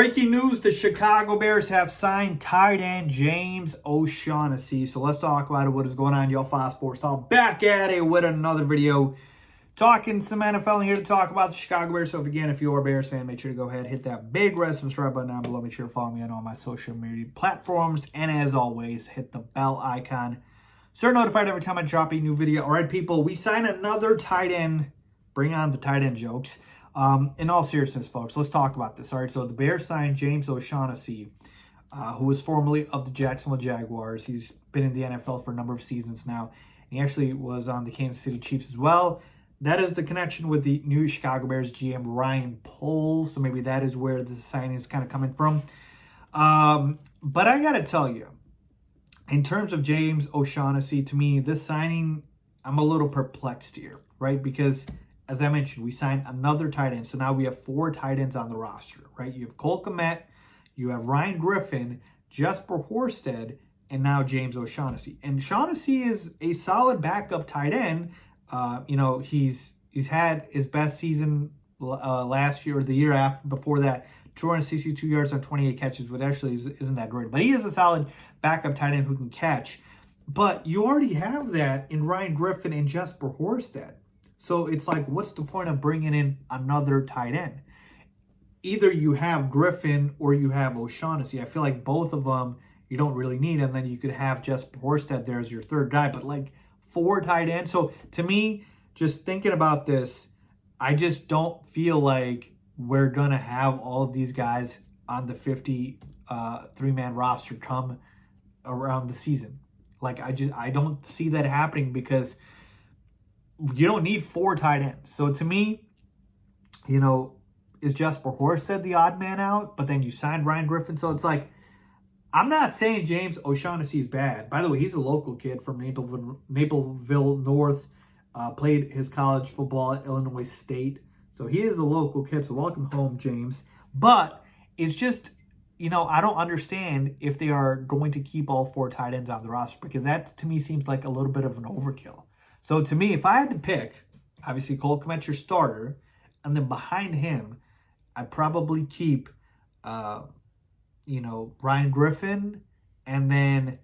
Breaking news, the Chicago Bears have signed tight end James O'Shaughnessy. So let's talk about it, what is going on, y'all. Faiz Sports Talk back at it with another video. Talking some NFL here to talk about the Chicago Bears. So if you're a Bears fan, make sure to go ahead, hit that big red subscribe button down below. Make sure to follow me on all my social media platforms. And as always, hit the bell icon so you're notified every time I drop a new video. All right, people, we sign another tight end. Bring on the tight end jokes. In all seriousness, folks, let's talk about this. All right, so the Bears signed James O'Shaughnessy, who was formerly of the Jacksonville Jaguars. He's been in the NFL for a number of seasons now. He actually was on the Kansas City Chiefs as well. That is the connection with the new Chicago Bears GM, Ryan Poles. So maybe that is where the signing is kind of coming from. But I got to tell you, in terms of James O'Shaughnessy, to me, this signing, I'm a little perplexed here, right? Because as I mentioned, we signed another tight end. So now we have 4 tight ends on the roster, right? You have Cole Kmet, you have Ryan Griffin, Jesper Horsted, and now James O'Shaughnessy. And Shaughnessy is a solid backup tight end. He's had his best season last year or the year after before that, 262 yards on 28 catches, which actually isn't that great. But he is a solid backup tight end who can catch. But you already have that in Ryan Griffin and Jesper Horsted. So it's like, what's the point of bringing in another tight end? Either you have Griffin or you have O'Shaughnessy. I feel like both of them you don't really need, and then you could have Jesper Horsted there as your third guy. But like 4 tight ends. So to me, just thinking about this, I just don't feel like we're going to have all of these guys on the 53-man roster come around the season. Like, I don't see that happening because you don't need 4 tight ends. So to me, is Jesper Horsted the odd man out? But then you signed Ryan Griffin. So it's like, I'm not saying James O'Shaughnessy is bad. By the way, he's a local kid from Naperville North. Played his college football at Illinois State. So he is a local kid. So welcome home, James. But it's just, I don't understand if they are going to keep all 4 tight ends on the roster, because that to me seems like a little bit of an overkill. So to me, if I had to pick, obviously Cole Kmet's your starter, and then behind him, I'd probably keep, Ryan Griffin, and then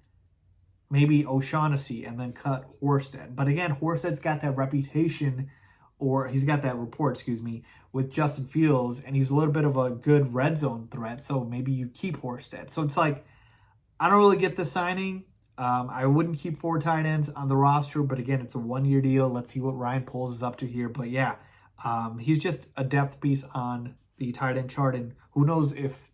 maybe O'Shaughnessy, and then cut Horsted. But again, Horsted's got that reputation, or he's got that rapport, with Justin Fields, and he's a little bit of a good red zone threat, so maybe you keep Horsted. So it's like, I don't really get the signing. I wouldn't keep 4 tight ends on the roster, but again, it's a 1-year deal. Let's see what Ryan Poles is up to here. But yeah, he's just a depth piece on the tight end chart, and who knows if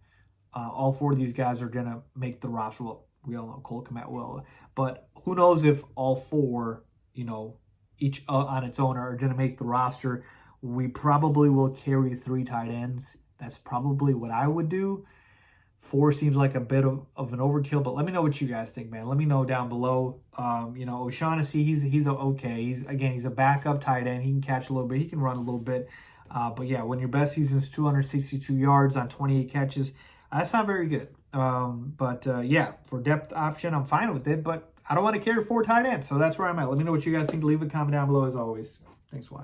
all 4 of these guys are going to make the roster. Well, we all know Cole Kmet will, but who knows if all 4, each on its own are going to make the roster. We probably will carry 3 tight ends. That's probably what I would do. 4 seems like a bit of an overkill, but let me know what you guys think, man. Let me know down below. O'Shaughnessy, he's okay. He's a backup tight end. He can catch a little bit. He can run a little bit. But yeah, when your best season is 262 yards on 28 catches, that's not very good. Yeah, for depth option, I'm fine with it, but I don't want to carry 4 tight ends. So that's where I'm at. Let me know what you guys think. Leave a comment down below as always. Thanks for watching.